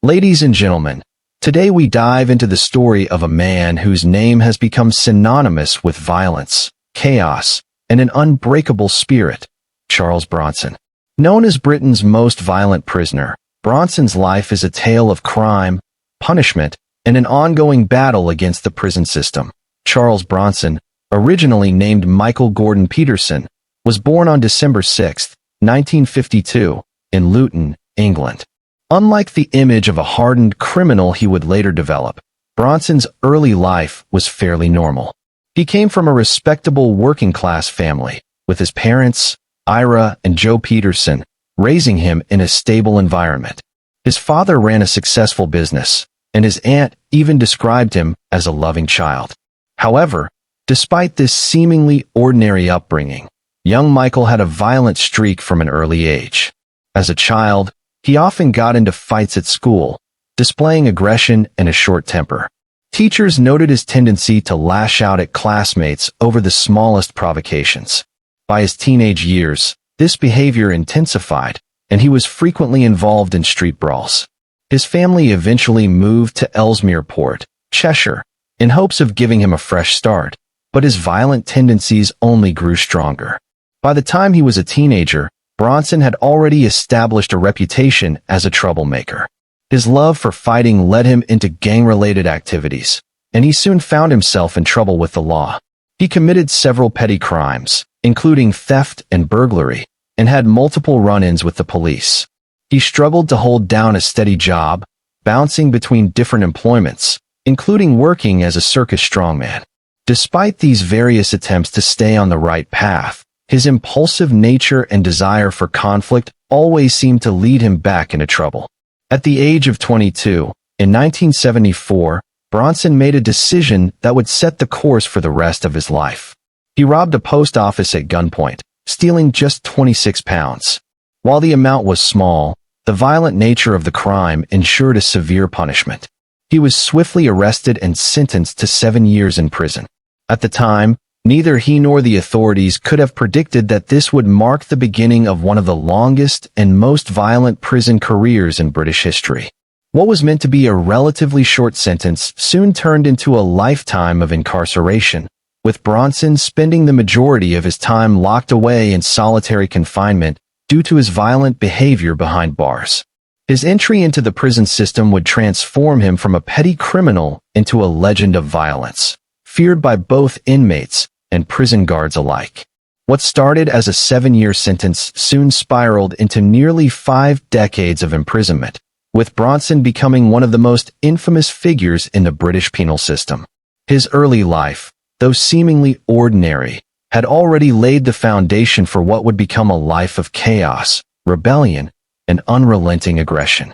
Ladies and gentlemen, today we dive into the story of a man whose name has become synonymous with violence, chaos, and an unbreakable spirit, Charles Bronson. Known as Britain's most violent prisoner, Bronson's life is a tale of crime, punishment, and an ongoing battle against the prison system. Charles Bronson, originally named Michael Gordon Peterson, was born on December 6, 1952, in Luton, England. Unlike the image of a hardened criminal he would later develop, Bronson's early life was fairly normal. He came from a respectable working-class family, with his parents, Ira and Joe Peterson, raising him in a stable environment. His father ran a successful business, and his aunt even described him as a loving child. However, despite this seemingly ordinary upbringing, young Michael had a violent streak from an early age. As a child, he often got into fights at school, displaying aggression and a short temper. Teachers noted his tendency to lash out at classmates over the smallest provocations. By his teenage years, this behavior intensified, and he was frequently involved in street brawls. His family eventually moved to Ellesmere Port, Cheshire, in hopes of giving him a fresh start, but his violent tendencies only grew stronger. By the time he was a teenager, Bronson had already established a reputation as a troublemaker. His love for fighting led him into gang-related activities, and he soon found himself in trouble with the law. He committed several petty crimes, including theft and burglary, and had multiple run-ins with the police. He struggled to hold down a steady job, bouncing between different employments, including working as a circus strongman. Despite these various attempts to stay on the right path, his impulsive nature and desire for conflict always seemed to lead him back into trouble. At the age of 22, in 1974, Bronson made a decision that would set the course for the rest of his life. He robbed a post office at gunpoint, stealing just 26 pounds. While the amount was small, the violent nature of the crime ensured a severe punishment. He was swiftly arrested and sentenced to 7 years in prison. At the time, neither he nor the authorities could have predicted that this would mark the beginning of one of the longest and most violent prison careers in British history. What was meant to be a relatively short sentence soon turned into a lifetime of incarceration, with Bronson spending the majority of his time locked away in solitary confinement due to his violent behavior behind bars. His entry into the prison system would transform him from a petty criminal into a legend of violence, feared by both inmates and prison guards alike. What started as a 7-year sentence soon spiraled into nearly 5 decades of imprisonment, with Bronson becoming one of the most infamous figures in the British penal system. His early life, though seemingly ordinary, had already laid the foundation for what would become a life of chaos, rebellion, and unrelenting aggression.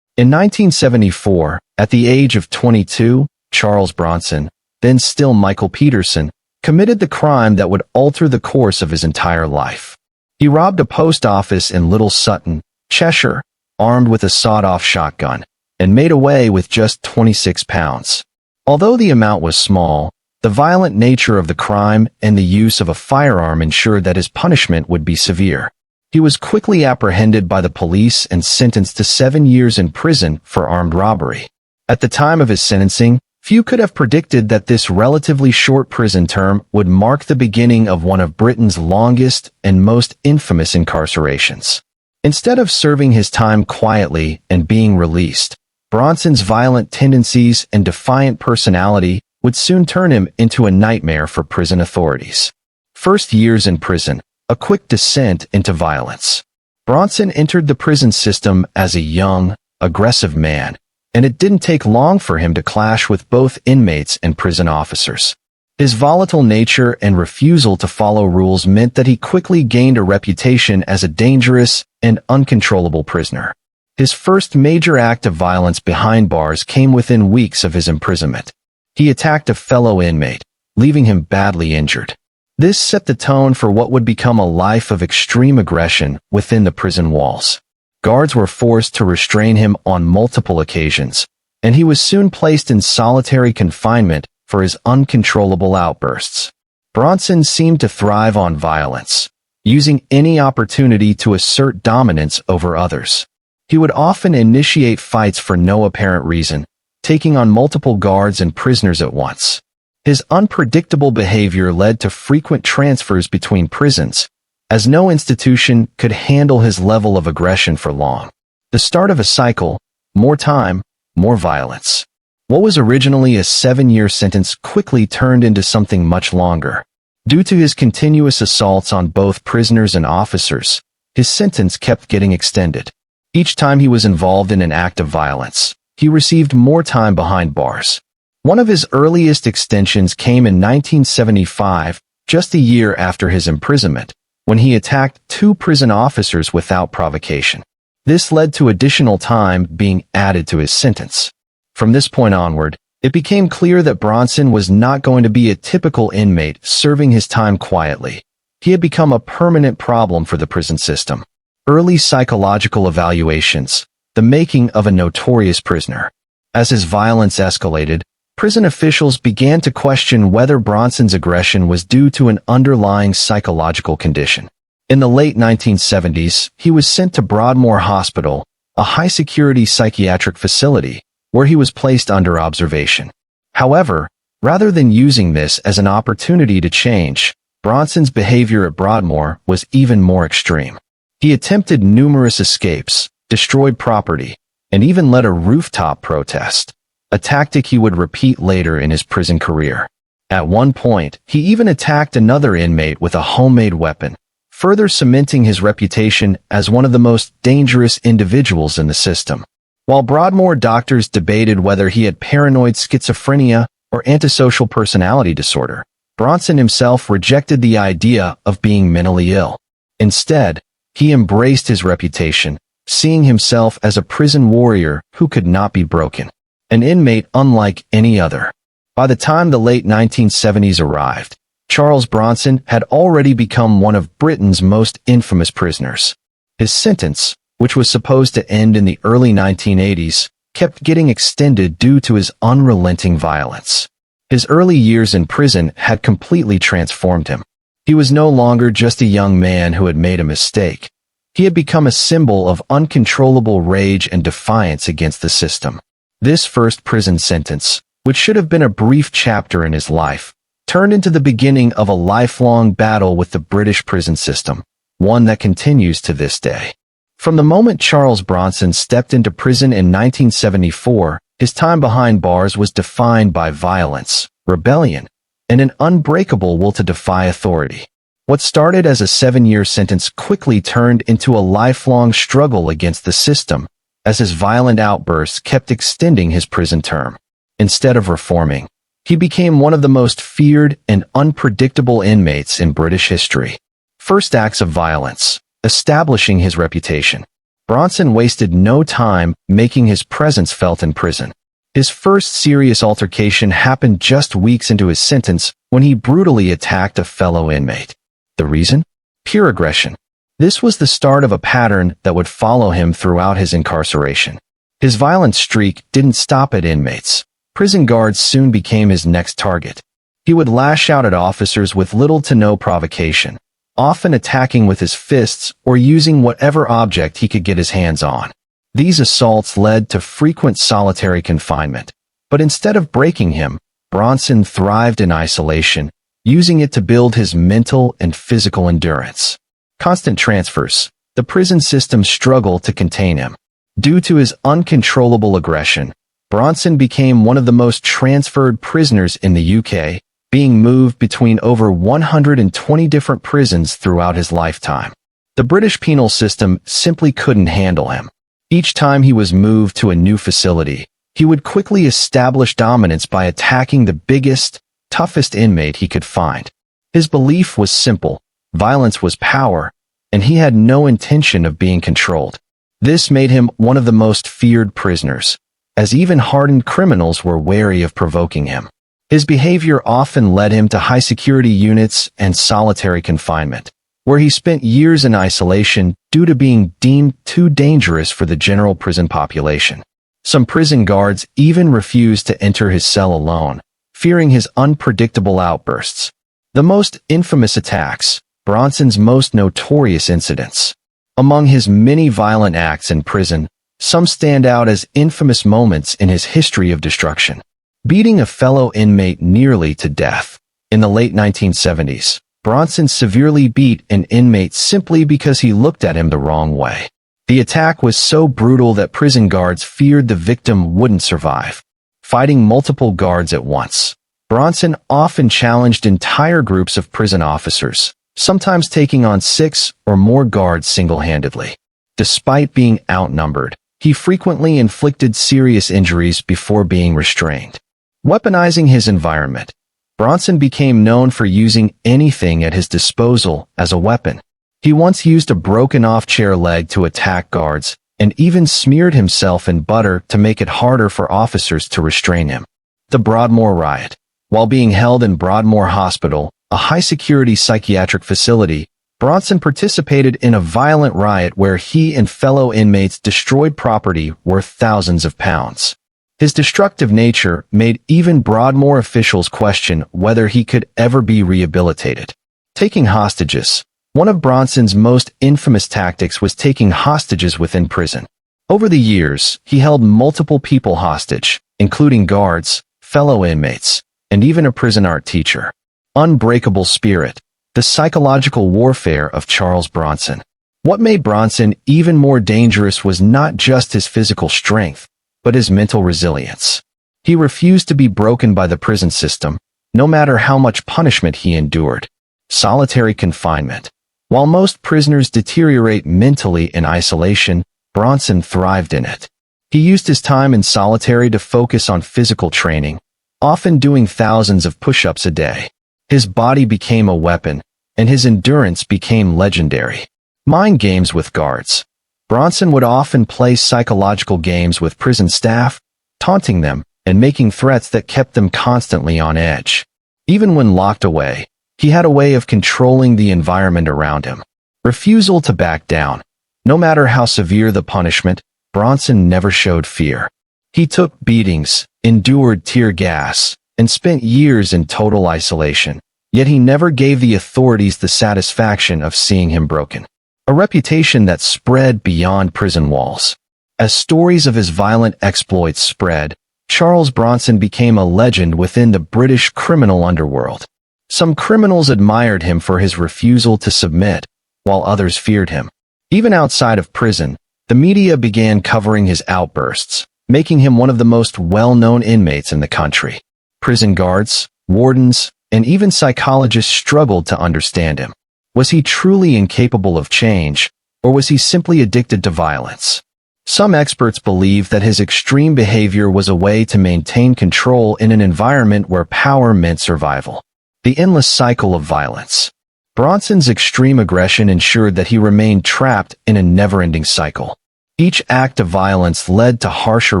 In 1974, at the age of 22, Charles Bronson, then still Michael Peterson, committed the crime that would alter the course of his entire life. He robbed a post office in Little Sutton, Cheshire, armed with a sawed-off shotgun, and made away with just 26 pounds. Although the amount was small, the violent nature of the crime and the use of a firearm ensured that his punishment would be severe. He was quickly apprehended by the police and sentenced to 7 years in prison for armed robbery. At the time of his sentencing, few could have predicted that this relatively short prison term would mark the beginning of one of Britain's longest and most infamous incarcerations. Instead of serving his time quietly and being released, Bronson's violent tendencies and defiant personality would soon turn him into a nightmare for prison authorities. First years in prison, a quick descent into violence. Bronson entered the prison system as a young, aggressive man, and it didn't take long for him to clash with both inmates and prison officers. His volatile nature and refusal to follow rules meant that he quickly gained a reputation as a dangerous and uncontrollable prisoner. His first major act of violence behind bars came within weeks of his imprisonment. He attacked a fellow inmate, leaving him badly injured. This set the tone for what would become a life of extreme aggression within the prison walls. Guards were forced to restrain him on multiple occasions, and he was soon placed in solitary confinement for his uncontrollable outbursts. Bronson seemed to thrive on violence, using any opportunity to assert dominance over others. He would often initiate fights for no apparent reason, taking on multiple guards and prisoners at once. His unpredictable behavior led to frequent transfers between prisons, as no institution could handle his level of aggression for long. The start of a cycle: more time, more violence. What was originally a 7-year sentence quickly turned into something much longer. Due to his continuous assaults on both prisoners and officers, his sentence kept getting extended. Each time he was involved in an act of violence, he received more time behind bars. One of his earliest extensions came in 1975, just a year after his imprisonment, when he attacked 2 prison officers without provocation. This led to additional time being added to his sentence. From this point onward, it became clear that Bronson was not going to be a typical inmate serving his time quietly. He had become a permanent problem for the prison system. Early psychological evaluations: the making of a notorious prisoner. As his violence escalated, prison officials began to question whether Bronson's aggression was due to an underlying psychological condition. In the late 1970s, he was sent to Broadmoor Hospital, a high-security psychiatric facility, where he was placed under observation. However, rather than using this as an opportunity to change, Bronson's behavior at Broadmoor was even more extreme. He attempted numerous escapes, destroyed property, and even led a rooftop protest, a tactic he would repeat later in his prison career. At one point, he even attacked another inmate with a homemade weapon, further cementing his reputation as one of the most dangerous individuals in the system. While Broadmoor doctors debated whether he had paranoid schizophrenia or antisocial personality disorder, Bronson himself rejected the idea of being mentally ill. Instead, he embraced his reputation, seeing himself as a prison warrior who could not be broken, an inmate unlike any other. By the time the late 1970s arrived, Charles Bronson had already become one of Britain's most infamous prisoners. His sentence, which was supposed to end in the early 1980s, kept getting extended due to his unrelenting violence. His early years in prison had completely transformed him. He was no longer just a young man who had made a mistake. He had become a symbol of uncontrollable rage and defiance against the system. This first prison sentence, which should have been a brief chapter in his life, turned into the beginning of a lifelong battle with the British prison system, one that continues to this day. From the moment Charles Bronson stepped into prison in 1974, his time behind bars was defined by violence, rebellion, and an unbreakable will to defy authority. What started as a 7-year sentence quickly turned into a lifelong struggle against the system, as his violent outbursts kept extending his prison term. Instead of reforming, he became one of the most feared and unpredictable inmates in British history. First acts of violence: establishing his reputation. Bronson wasted no time making his presence felt in prison. His first serious altercation happened just weeks into his sentence when he brutally attacked a fellow inmate. The reason? Pure aggression. This was the start of a pattern that would follow him throughout his incarceration. His violent streak didn't stop at inmates. Prison guards soon became his next target. He would lash out at officers with little to no provocation, often attacking with his fists or using whatever object he could get his hands on. These assaults led to frequent solitary confinement, but instead of breaking him, Bronson thrived in isolation, using it to build his mental and physical endurance. Constant transfers. The prison system struggled to contain him. Due to his uncontrollable aggression, Bronson became one of the most transferred prisoners in the UK, being moved between over 120 different prisons throughout his lifetime. The British penal system simply couldn't handle him. Each time he was moved to a new facility, he would quickly establish dominance by attacking the biggest, toughest inmate he could find. His belief was simple: violence was power, and he had no intention of being controlled. This made him one of the most feared prisoners, as even hardened criminals were wary of provoking him. His behavior often led him to high-security units and solitary confinement, where he spent years in isolation due to being deemed too dangerous for the general prison population. Some prison guards even refused to enter his cell alone, fearing his unpredictable outbursts. The most infamous attacks, Bronson's most notorious incidents. Among his many violent acts in prison Some stand out as infamous moments in his history of destruction. Beating a fellow inmate nearly to death. In the late 1970s, Bronson severely beat an inmate simply because he looked at him the wrong way. The attack was so brutal that prison guards feared the victim wouldn't survive. Fighting multiple guards at once. Bronson often challenged entire groups of prison officers, sometimes taking on 6 or more guards single-handedly. Despite being outnumbered, he frequently inflicted serious injuries before being restrained. Weaponizing his environment, Bronson became known for using anything at his disposal as a weapon. He once used a broken-off chair leg to attack guards, and even smeared himself in butter to make it harder for officers to restrain him. The Broadmoor Riot. While being held in Broadmoor Hospital, a high-security psychiatric facility, Bronson participated in a violent riot where he and fellow inmates destroyed property worth thousands of pounds. His destructive nature made even Broadmoor officials question whether he could ever be rehabilitated. Taking hostages. One of Bronson's most infamous tactics was taking hostages within prison. Over the years, he held multiple people hostage, including guards, fellow inmates, and even a prison art teacher. Unbreakable spirit. The psychological warfare of Charles Bronson. What made Bronson even more dangerous was not just his physical strength, but his mental resilience. He refused to be broken by the prison system, no matter how much punishment he endured. Solitary confinement. While most prisoners deteriorate mentally in isolation, Bronson thrived in it. He used his time in solitary to focus on physical training, often doing thousands of push-ups a day. His body became a weapon, and his endurance became legendary. Mind games with guards. Bronson would often play psychological games with prison staff, taunting them and making threats that kept them constantly on edge. Even when locked away, he had a way of controlling the environment around him. Refusal to back down. No matter how severe the punishment, Bronson never showed fear. He took beatings, endured tear gas, and spent years in total isolation, yet he never gave the authorities the satisfaction of seeing him broken. A reputation that spread beyond prison walls. As stories of his violent exploits spread, Charles Bronson became a legend within the British criminal underworld. Some criminals admired him for his refusal to submit, while others feared him. Even outside of prison, the media began covering his outbursts, making him one of the most well-known inmates in the country. Prison guards, wardens, and even psychologists struggled to understand him. Was he truly incapable of change, or was he simply addicted to violence? Some experts believe that his extreme behavior was a way to maintain control in an environment where power meant survival. The endless cycle of violence. Bronson's extreme aggression ensured that he remained trapped in a never-ending cycle. Each act of violence led to harsher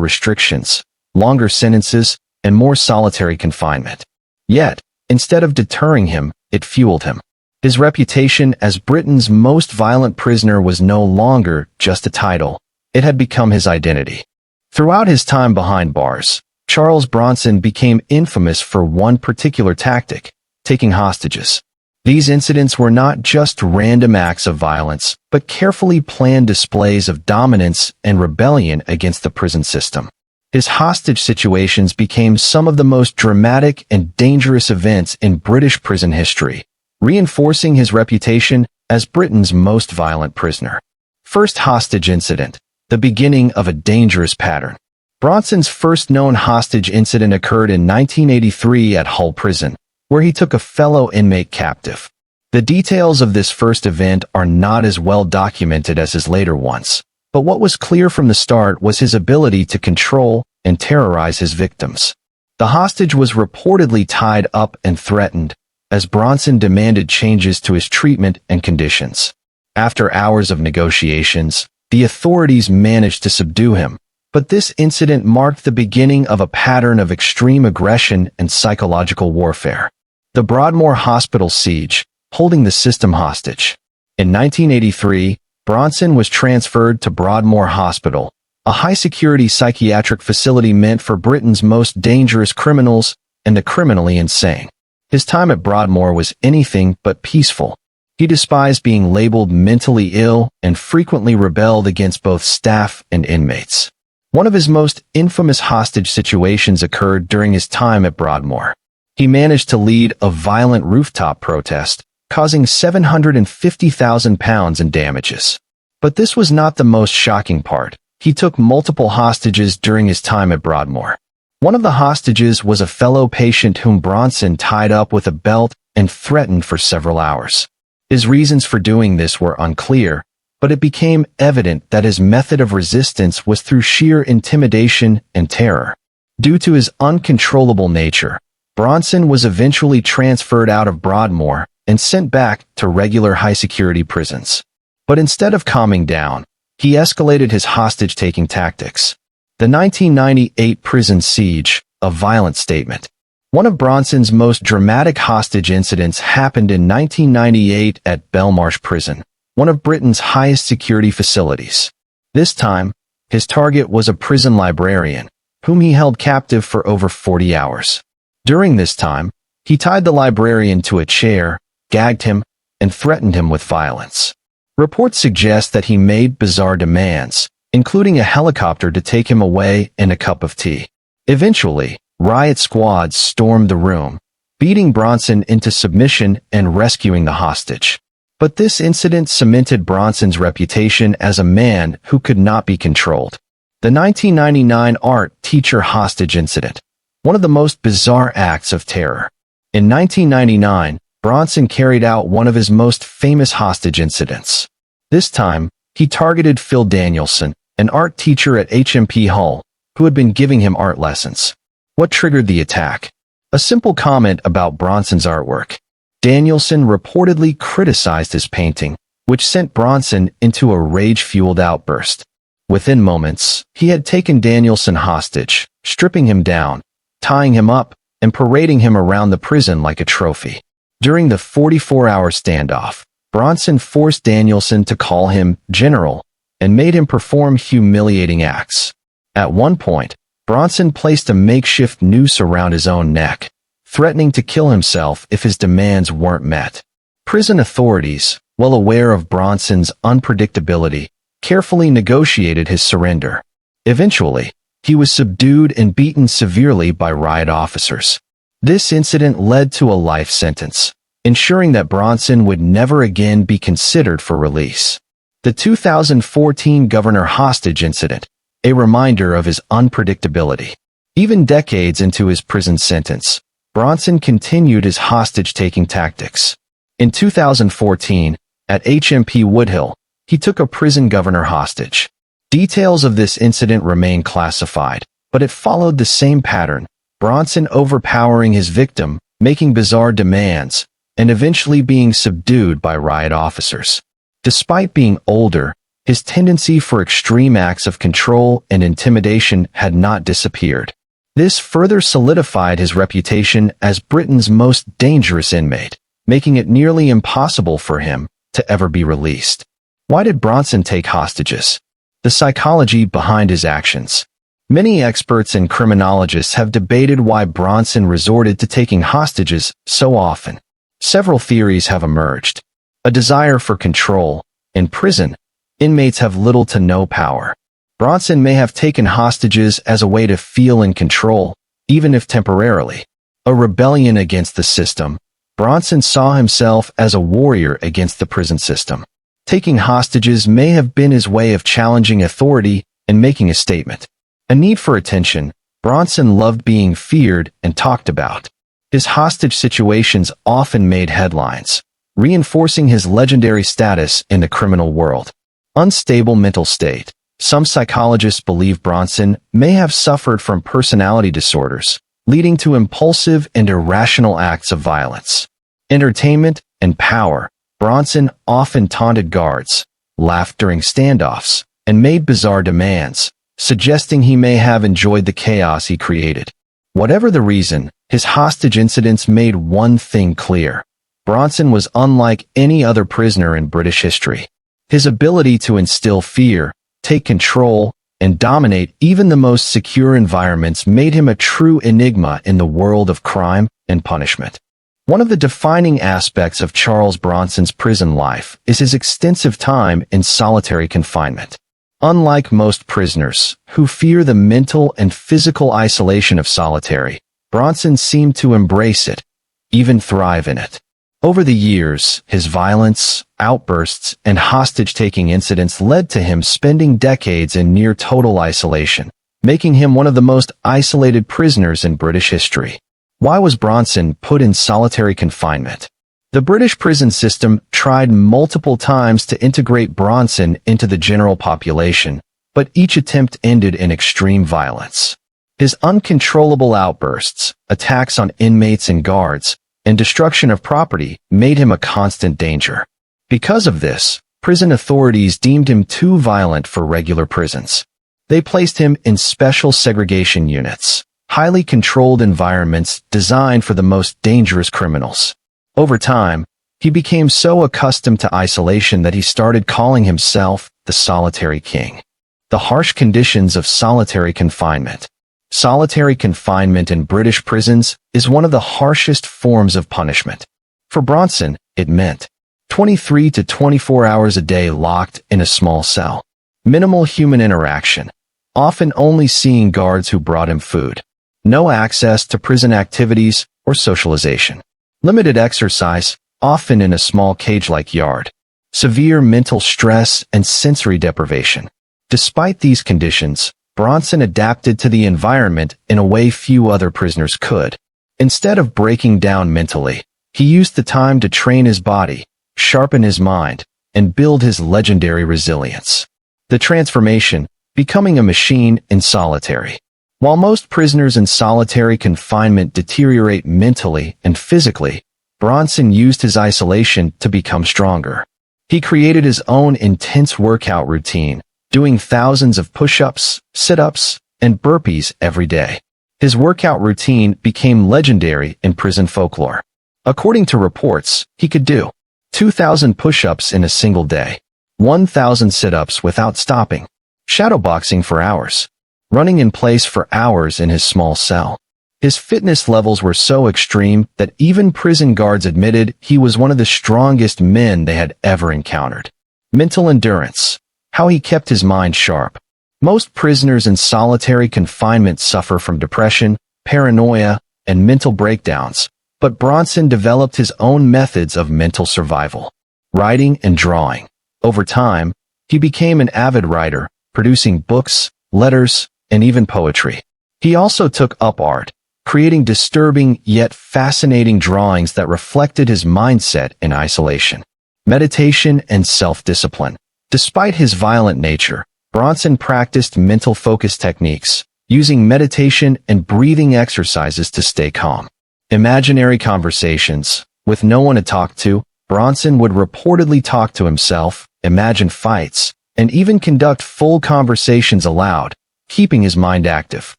restrictions, longer sentences, and more solitary confinement. Yet, instead of deterring him, it fueled him. His reputation as Britain's most violent prisoner was no longer just a title. It had become his identity. Throughout his time behind bars, Charles Bronson became infamous for one particular tactic: taking hostages. These incidents were not just random acts of violence, but carefully planned displays of dominance and rebellion against the prison system. His hostage situations became some of the most dramatic and dangerous events in British prison history, reinforcing his reputation as Britain's most violent prisoner. First hostage incident, the beginning of a dangerous pattern. Bronson's first known hostage incident occurred in 1983 at Hull Prison, where he took a fellow inmate captive. The details of this first event are not as well documented as his later ones, but what was clear from the start was his ability to control and terrorize his victims. The hostage was reportedly tied up and threatened, as Bronson demanded changes to his treatment and conditions. After hours of negotiations, the authorities managed to subdue him, but this incident marked the beginning of a pattern of extreme aggression and psychological warfare. The Broadmoor Hospital siege, holding the system hostage. In 1983, Bronson was transferred to Broadmoor Hospital, a high-security psychiatric facility meant for Britain's most dangerous criminals and the criminally insane. His time at Broadmoor was anything but peaceful. He despised being labeled mentally ill and frequently rebelled against both staff and inmates. One of his most infamous hostage situations occurred during his time at Broadmoor. He managed to lead a violent rooftop protest, causing £750,000 in damages. But this was not the most shocking part. He took multiple hostages during his time at Broadmoor. One of the hostages was a fellow patient whom Bronson tied up with a belt and threatened for several hours. His reasons for doing this were unclear, but it became evident that his method of resistance was through sheer intimidation and terror. Due to his uncontrollable nature, Bronson was eventually transferred out of Broadmoor and sent back to regular high-security prisons. But instead of calming down, he escalated his hostage-taking tactics. The 1998 prison siege, a violent statement. One of Bronson's most dramatic hostage incidents happened in 1998 at Belmarsh Prison, one of Britain's highest security facilities. This time, his target was a prison librarian, whom he held captive for over 40 hours. During this time, he tied the librarian to a chair, gagged him, and threatened him with violence. Reports suggest that he made bizarre demands, including a helicopter to take him away and a cup of tea. Eventually, riot squads stormed the room, beating Bronson into submission and rescuing the hostage. But this incident cemented Bronson's reputation as a man who could not be controlled. The 1999 art teacher hostage incident, one of the most bizarre acts of terror. In 1999, Bronson carried out one of his most famous hostage incidents. This time, he targeted Phil Danielson, an art teacher at HMP Hull, who had been giving him art lessons. What triggered the attack? A simple comment about Bronson's artwork. Danielson reportedly criticized his painting, which sent Bronson into a rage-fueled outburst. Within moments, he had taken Danielson hostage, stripping him down, tying him up, and parading him around the prison like a trophy. During the 44-hour standoff, Bronson forced Danielson to call him General and made him perform humiliating acts. At one point, Bronson placed a makeshift noose around his own neck, threatening to kill himself if his demands weren't met. Prison authorities, well aware of Bronson's unpredictability, carefully negotiated his surrender. Eventually, he was subdued and beaten severely by riot officers. This incident led to a life sentence, ensuring that Bronson would never again be considered for release. The 2014 Governor hostage incident, a reminder of his unpredictability. Even decades into his prison sentence, Bronson continued his hostage-taking tactics. In 2014, at HMP Woodhill, he took a prison governor hostage. Details of this incident remain classified, but it followed the same pattern, Bronson overpowering his victim, making bizarre demands, and eventually being subdued by riot officers. Despite being older, his tendency for extreme acts of control and intimidation had not disappeared. This further solidified his reputation as Britain's most dangerous inmate, making it nearly impossible for him to ever be released. Why did Bronson take hostages? The psychology behind his actions. Many experts and criminologists have debated why Bronson resorted to taking hostages so often. Several theories have emerged. A desire for control. In prison, inmates have little to no power. Bronson may have taken hostages as a way to feel in control, even if temporarily. A rebellion against the system. Bronson saw himself as a warrior against the prison system. Taking hostages may have been his way of challenging authority and making a statement. A need for attention, Bronson loved being feared and talked about. His hostage situations often made headlines, reinforcing his legendary status in the criminal world. Unstable mental state. Some psychologists believe Bronson may have suffered from personality disorders, leading to impulsive and irrational acts of violence. Entertainment and power. Bronson often taunted guards, laughed during standoffs, and made bizarre demands, suggesting he may have enjoyed the chaos he created. Whatever the reason, his hostage incidents made one thing clear. Bronson was unlike any other prisoner in British history. His ability to instill fear, take control, and dominate even the most secure environments made him a true enigma in the world of crime and punishment. One of the defining aspects of Charles Bronson's prison life is his extensive time in solitary confinement. Unlike most prisoners, who fear the mental and physical isolation of solitary, Bronson seemed to embrace it, even thrive in it. Over the years, his violence, outbursts, and hostage-taking incidents led to him spending decades in near total isolation, making him one of the most isolated prisoners in British history. Why was Bronson put in solitary confinement? The British prison system tried multiple times to integrate Bronson into the general population, but each attempt ended in extreme violence. His uncontrollable outbursts, attacks on inmates and guards, and destruction of property made him a constant danger. Because of this, prison authorities deemed him too violent for regular prisons. They placed him in special segregation units, highly controlled environments designed for the most dangerous criminals. Over time, he became so accustomed to isolation that he started calling himself the Solitary King. The harsh conditions of solitary confinement. Solitary confinement in British prisons is one of the harshest forms of punishment. For Bronson, it meant 23 to 24 hours a day locked in a small cell. Minimal human interaction, often only seeing guards who brought him food. No access to prison activities or socialization. Limited exercise, often in a small cage-like yard. Severe mental stress and sensory deprivation. Despite these conditions, Bronson adapted to the environment in a way few other prisoners could. Instead of breaking down mentally, he used the time to train his body, sharpen his mind, and build his legendary resilience. The transformation, becoming a machine in solitary. While most prisoners in solitary confinement deteriorate mentally and physically, Bronson used his isolation to become stronger. He created his own intense workout routine, doing thousands of push-ups, sit-ups, and burpees every day. His workout routine became legendary in prison folklore. According to reports, he could do 2,000 push-ups in a single day, 1,000 sit-ups without stopping, shadowboxing for hours, running in place for hours in his small cell. His fitness levels were so extreme that even prison guards admitted he was one of the strongest men they had ever encountered. Mental endurance. How he kept his mind sharp. Most prisoners in solitary confinement suffer from depression, paranoia, and mental breakdowns, but Bronson developed his own methods of mental survival. Writing and drawing. Over time, he became an avid writer, producing books, letters, and even poetry. He also took up art, creating disturbing yet fascinating drawings that reflected his mindset in isolation. Meditation and self-discipline. Despite his violent nature, Bronson practiced mental focus techniques, using meditation and breathing exercises to stay calm. Imaginary conversations. With no one to talk to, Bronson would reportedly talk to himself, imagine fights, and even conduct full conversations aloud, keeping his mind active.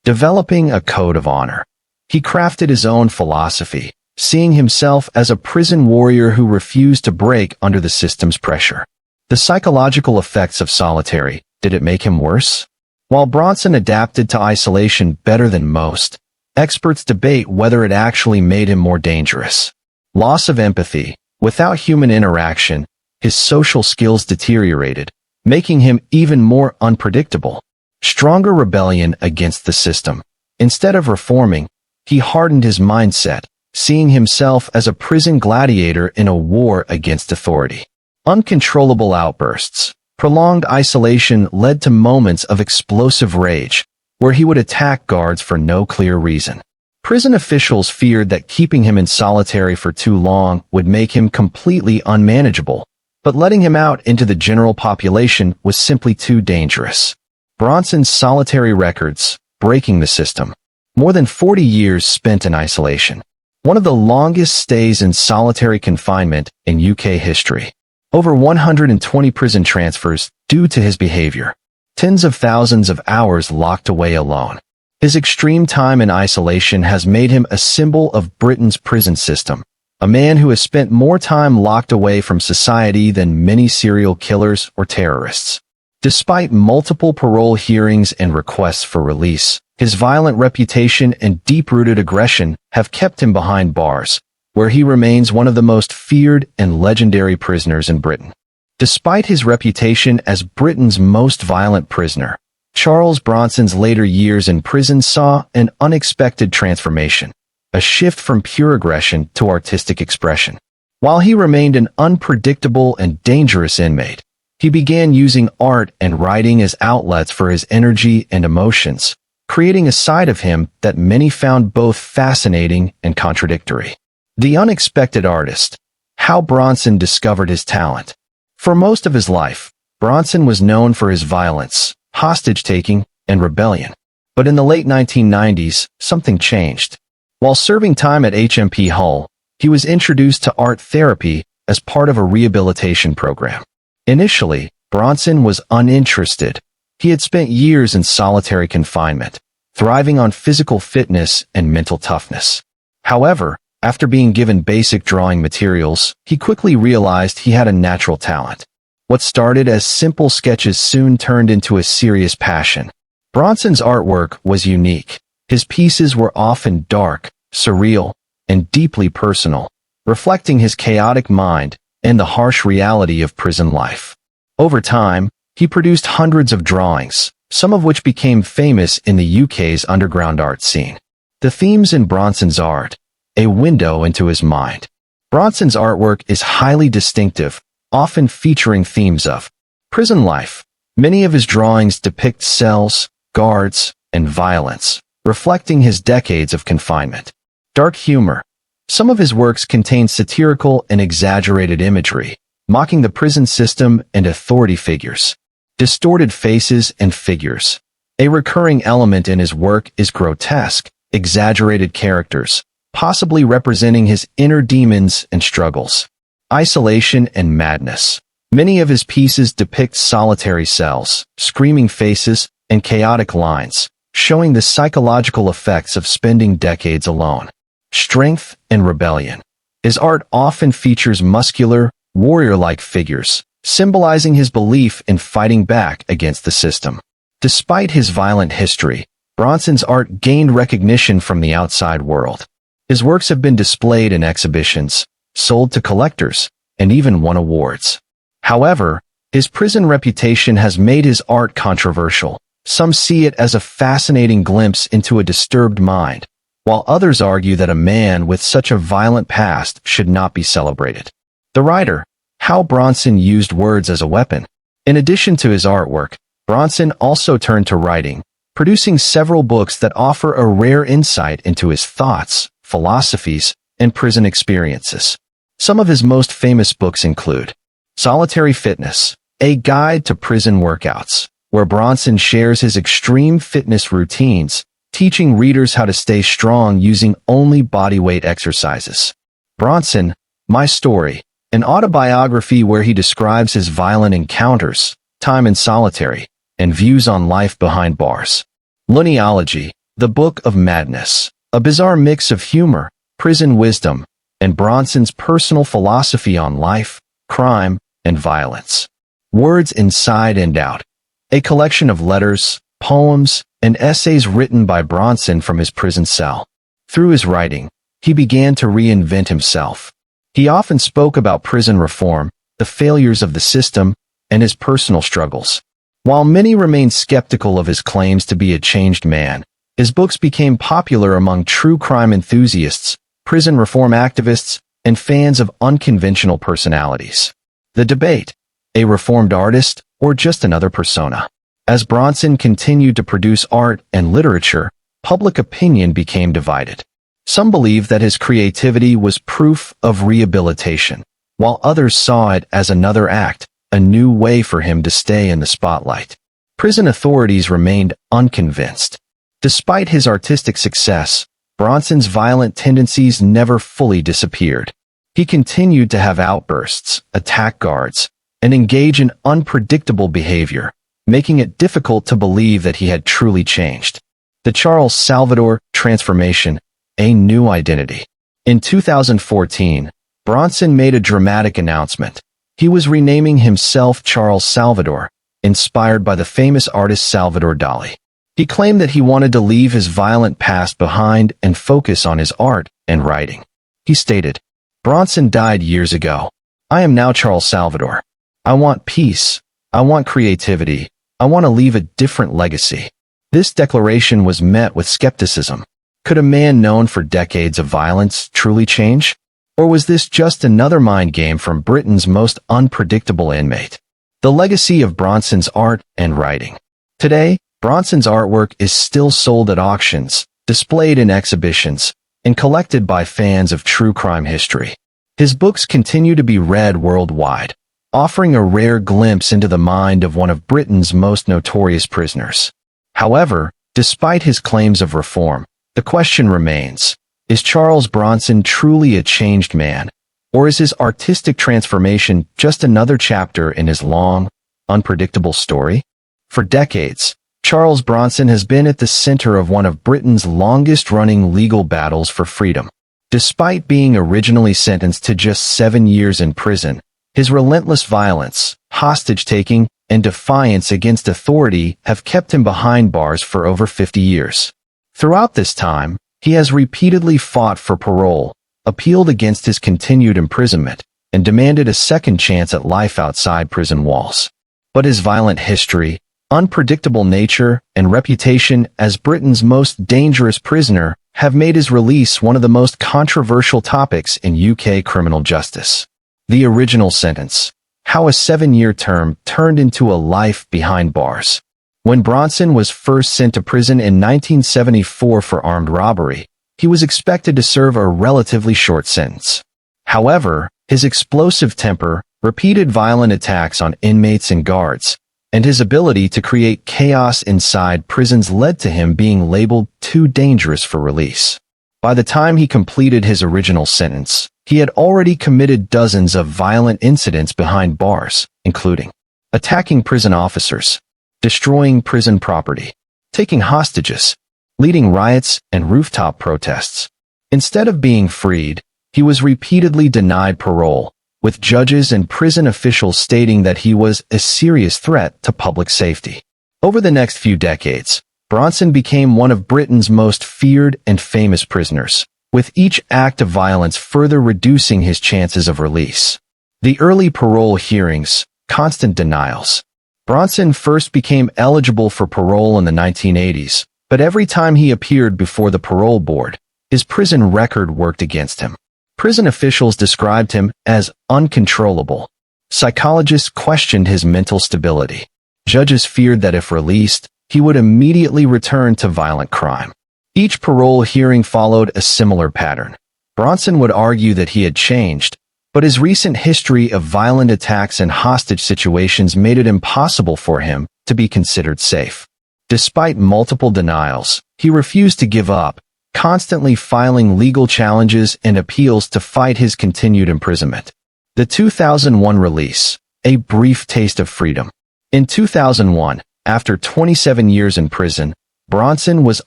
Developing a code of honor. He crafted his own philosophy, seeing himself as a prison warrior who refused to break under the system's pressure. The psychological effects of solitary. Did it make him worse? While Bronson adapted to isolation better than most, experts debate whether it actually made him more dangerous. Loss of empathy. Without human interaction, his social skills deteriorated, making him even more unpredictable. Stronger rebellion against the system. Instead of reforming, he hardened his mindset, seeing himself as a prison gladiator in a war against authority. Uncontrollable outbursts. Prolonged isolation led to moments of explosive rage, where he would attack guards for no clear reason. Prison officials feared that keeping him in solitary for too long would make him completely unmanageable, but letting him out into the general population was simply too dangerous. Bronson's solitary records, breaking the system. More than 40 years spent in isolation. One of the longest stays in solitary confinement in UK history. Over 120 prison transfers due to his behavior. Tens of thousands of hours locked away alone. His extreme time in isolation has made him a symbol of Britain's prison system. A man who has spent more time locked away from society than many serial killers or terrorists. Despite multiple parole hearings and requests for release, his violent reputation and deep-rooted aggression have kept him behind bars, where he remains one of the most feared and legendary prisoners in Britain. Despite his reputation as Britain's most violent prisoner, Charles Bronson's later years in prison saw an unexpected transformation, a shift from pure aggression to artistic expression. While he remained an unpredictable and dangerous inmate, he began using art and writing as outlets for his energy and emotions, creating a side of him that many found both fascinating and contradictory. The unexpected artist. How Bronson discovered his talent. For most of his life, Bronson was known for his violence, hostage-taking, and rebellion. But in the late 1990s, something changed. While serving time at HMP Hull, he was introduced to art therapy as part of a rehabilitation program. Initially, Bronson was uninterested. He had spent years in solitary confinement, thriving on physical fitness and mental toughness. However, after being given basic drawing materials, he quickly realized he had a natural talent. What started as simple sketches soon turned into a serious passion. Bronson's artwork was unique. His pieces were often dark, surreal, and deeply personal, reflecting his chaotic mind and the harsh reality of prison life. Over time, he produced hundreds of drawings, some of which became famous in the UK's underground art scene. The themes in Bronson's art. A window into his mind. Bronson's artwork is highly distinctive, often featuring themes of prison life. Many of his drawings depict cells, guards, and violence, reflecting his decades of confinement. Dark humor. Some of his works contain satirical and exaggerated imagery, mocking the prison system and authority figures. Distorted faces and figures. A recurring element in his work is grotesque, exaggerated characters, possibly representing his inner demons and struggles. Isolation and madness. Many of his pieces depict solitary cells, screaming faces, and chaotic lines, showing the psychological effects of spending decades alone. Strength and rebellion. His art often features muscular, warrior-like figures, symbolizing his belief in fighting back against the system. Despite his violent history, Bronson's art gained recognition from the outside world. His works have been displayed in exhibitions, sold to collectors, and even won awards. However, his prison reputation has made his art controversial. Some see it as a fascinating glimpse into a disturbed mind, while others argue that a man with such a violent past should not be celebrated. The writer. How Bronson used words as a weapon. In addition to his artwork, Bronson also turned to writing, producing several books that offer a rare insight into his thoughts, philosophies, and prison experiences. Some of his most famous books include Solitary Fitness, a guide to prison workouts, where Bronson shares his extreme fitness routines, teaching readers how to stay strong using only bodyweight exercises. Bronson, My Story, an autobiography where he describes his violent encounters, time in solitary, and views on life behind bars. Lunyology, the Book of Madness, a bizarre mix of humor, prison wisdom, and Bronson's personal philosophy on life, crime, and violence. Words Inside and Out, a collection of letters, poems, and essays written by Bronson from his prison cell. Through his writing, he began to reinvent himself. He often spoke about prison reform, the failures of the system, and his personal struggles. While many remained skeptical of his claims to be a changed man, his books became popular among true crime enthusiasts, prison reform activists, and fans of unconventional personalities. The Debate, a reformed artist, or just another persona. As Bronson continued to produce art and literature, public opinion became divided. Some believed that his creativity was proof of rehabilitation, while others saw it as another act, a new way for him to stay in the spotlight. Prison authorities remained unconvinced. Despite his artistic success, Bronson's violent tendencies never fully disappeared. He continued to have outbursts, attack guards, and engage in unpredictable behavior, making it difficult to believe that he had truly changed. The Charles Salvador transformation, a new identity. In 2014, Bronson made a dramatic announcement. He was renaming himself Charles Salvador, inspired by the famous artist Salvador Dali. He claimed that he wanted to leave his violent past behind and focus on his art and writing. He stated, "Bronson died years ago. I am now Charles Salvador. I want peace. I want creativity. I want to leave a different legacy." This declaration was met with skepticism. Could a man known for decades of violence truly change? Or was this just another mind game from Britain's most unpredictable inmate? The legacy of Bronson's art and writing. Today, Bronson's artwork is still sold at auctions, displayed in exhibitions, and collected by fans of true crime history. His books continue to be read worldwide, offering a rare glimpse into the mind of one of Britain's most notorious prisoners. However, despite his claims of reform, the question remains, is Charles Bronson truly a changed man, or is his artistic transformation just another chapter in his long, unpredictable story? For decades, Charles Bronson has been at the center of one of Britain's longest-running legal battles for freedom. Despite being originally sentenced to just 7 years in prison, his relentless violence, hostage-taking, and defiance against authority have kept him behind bars for over 50 years. Throughout this time, he has repeatedly fought for parole, appealed against his continued imprisonment, and demanded a second chance at life outside prison walls. But his violent history, unpredictable nature, and reputation as Britain's most dangerous prisoner have made his release one of the most controversial topics in UK criminal justice. The original sentence, how a 7-year term turned into a life behind bars. When Bronson was first sent to prison in 1974 for armed robbery, he was expected to serve a relatively short sentence. However, his explosive temper, repeated violent attacks on inmates and guards, and his ability to create chaos inside prisons led to him being labeled too dangerous for release. By the time he completed his original sentence, he had already committed dozens of violent incidents behind bars, including attacking prison officers, destroying prison property, taking hostages, leading riots and rooftop protests. Instead of being freed, he was repeatedly denied parole, with judges and prison officials stating that he was a serious threat to public safety. Over the next few decades, Bronson became one of Britain's most feared and famous prisoners, with each act of violence further reducing his chances of release. The early parole hearings, constant denials. Bronson first became eligible for parole in the 1980s, but every time he appeared before the parole board, his prison record worked against him. Prison officials described him as uncontrollable. Psychologists questioned his mental stability. Judges feared that if released, he would immediately return to violent crime. Each parole hearing followed a similar pattern. Bronson would argue that he had changed, but his recent history of violent attacks and hostage situations made it impossible for him to be considered safe. Despite multiple denials, he refused to give up, constantly filing legal challenges and appeals to fight his continued imprisonment. The 2001 release, a brief taste of freedom. In 2001, after 27 years in prison, Bronson was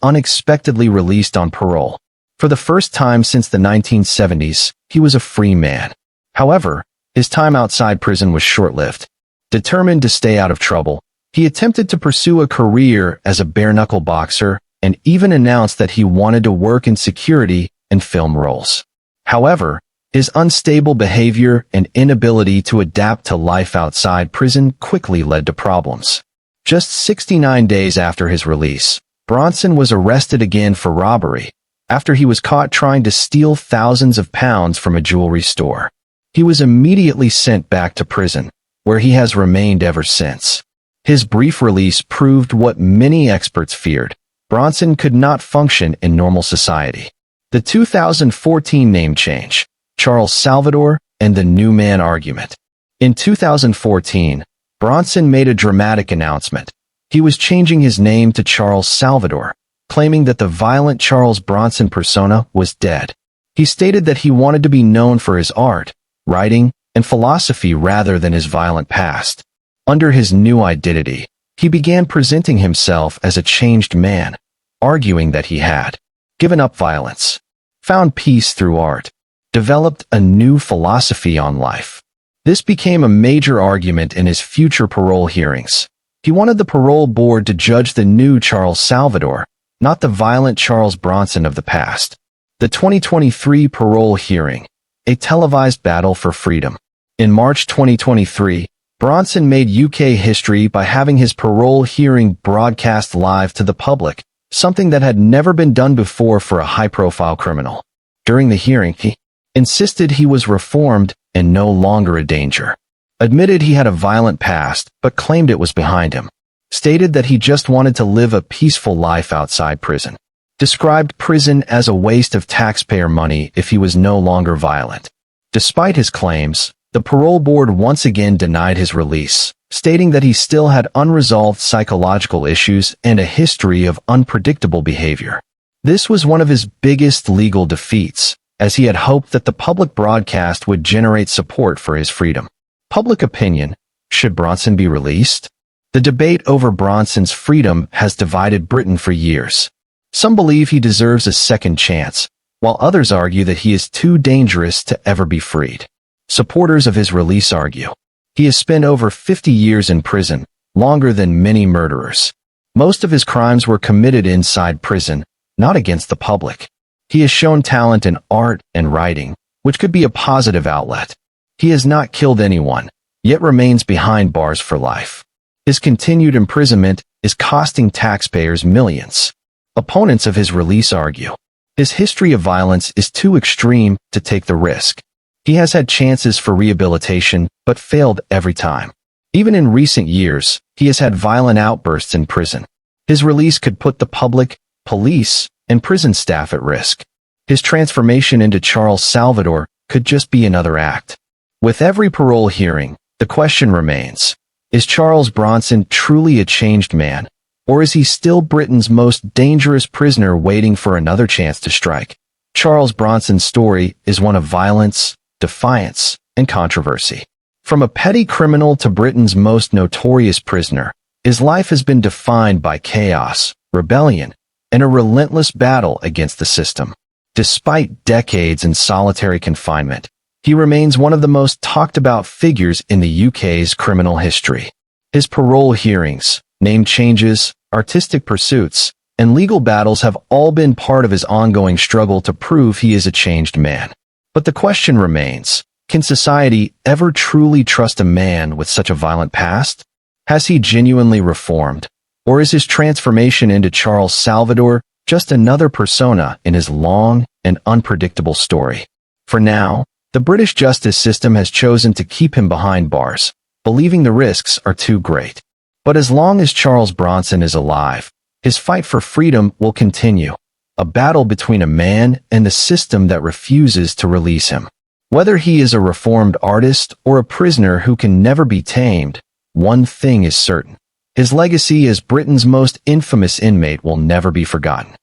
unexpectedly released on parole. For the first time since the 1970s, he was a free man. However, his time outside prison was short-lived. Determined to stay out of trouble, he attempted to pursue a career as a bare-knuckle boxer and even announced that he wanted to work in security and film roles. However, his unstable behavior and inability to adapt to life outside prison quickly led to problems. Just 69 days after his release, Bronson was arrested again for robbery, after he was caught trying to steal thousands of pounds from a jewelry store. He was immediately sent back to prison, where he has remained ever since. His brief release proved what many experts feared. Bronson could not function in normal society. The 2014 name change, Charles Salvador, and the New Man argument. In 2014, Bronson made a dramatic announcement. He was changing his name to Charles Salvador, claiming that the violent Charles Bronson persona was dead. He stated that he wanted to be known for his art, writing, and philosophy rather than his violent past. Under his new identity, he began presenting himself as a changed man, arguing that he had given up violence, found peace through art, developed a new philosophy on life. This became a major argument in his future parole hearings. He wanted the parole board to judge the new Charles Salvador, not the violent Charles Bronson of the past. The 2023 Parole hearing, a televised battle for freedom. In March 2023, Bronson made UK history by having his parole hearing broadcast live to the public, something that had never been done before for a high-profile criminal. During the hearing, he insisted he was reformed and no longer a danger. Admitted he had a violent past, but claimed it was behind him. Stated that he just wanted to live a peaceful life outside prison. Described prison as a waste of taxpayer money if he was no longer violent. Despite his claims, the parole board once again denied his release, stating that he still had unresolved psychological issues and a history of unpredictable behavior. This was one of his biggest legal defeats, as he had hoped that the public broadcast would generate support for his freedom. Public opinion: should Bronson be released? The debate over Bronson's freedom has divided Britain for years. Some believe he deserves a second chance, while others argue that he is too dangerous to ever be freed. Supporters of his release argue he has spent over 50 years in prison, longer than many murderers. Most of his crimes were committed inside prison, not against the public. He has shown talent in art and writing, which could be a positive outlet. He has not killed anyone, yet remains behind bars for life. His continued imprisonment is costing taxpayers millions. Opponents of his release argue his history of violence is too extreme to take the risk. He has had chances for rehabilitation, but failed every time. Even in recent years, he has had violent outbursts in prison. His release could put the public, police, and prison staff at risk. His transformation into Charles Salvador could just be another act. With every parole hearing, the question remains: is Charles Bronson truly a changed man? Or is he still Britain's most dangerous prisoner waiting for another chance to strike? Charles Bronson's story is one of violence, defiance, and controversy. From a petty criminal to Britain's most notorious prisoner, his life has been defined by chaos, rebellion, and a relentless battle against the system. Despite decades in solitary confinement, he remains one of the most talked about figures in the UK's criminal history. His parole hearings, name changes, artistic pursuits, and legal battles have all been part of his ongoing struggle to prove he is a changed man. But the question remains: can society ever truly trust a man with such a violent past? Has he genuinely reformed? Or is his transformation into Charles Salvador just another persona in his long and unpredictable story? For now, the British justice system has chosen to keep him behind bars, believing the risks are too great. But as long as Charles Bronson is alive, his fight for freedom will continue, a battle between a man and the system that refuses to release him. Whether he is a reformed artist or a prisoner who can never be tamed, one thing is certain: his legacy as Britain's most infamous inmate will never be forgotten.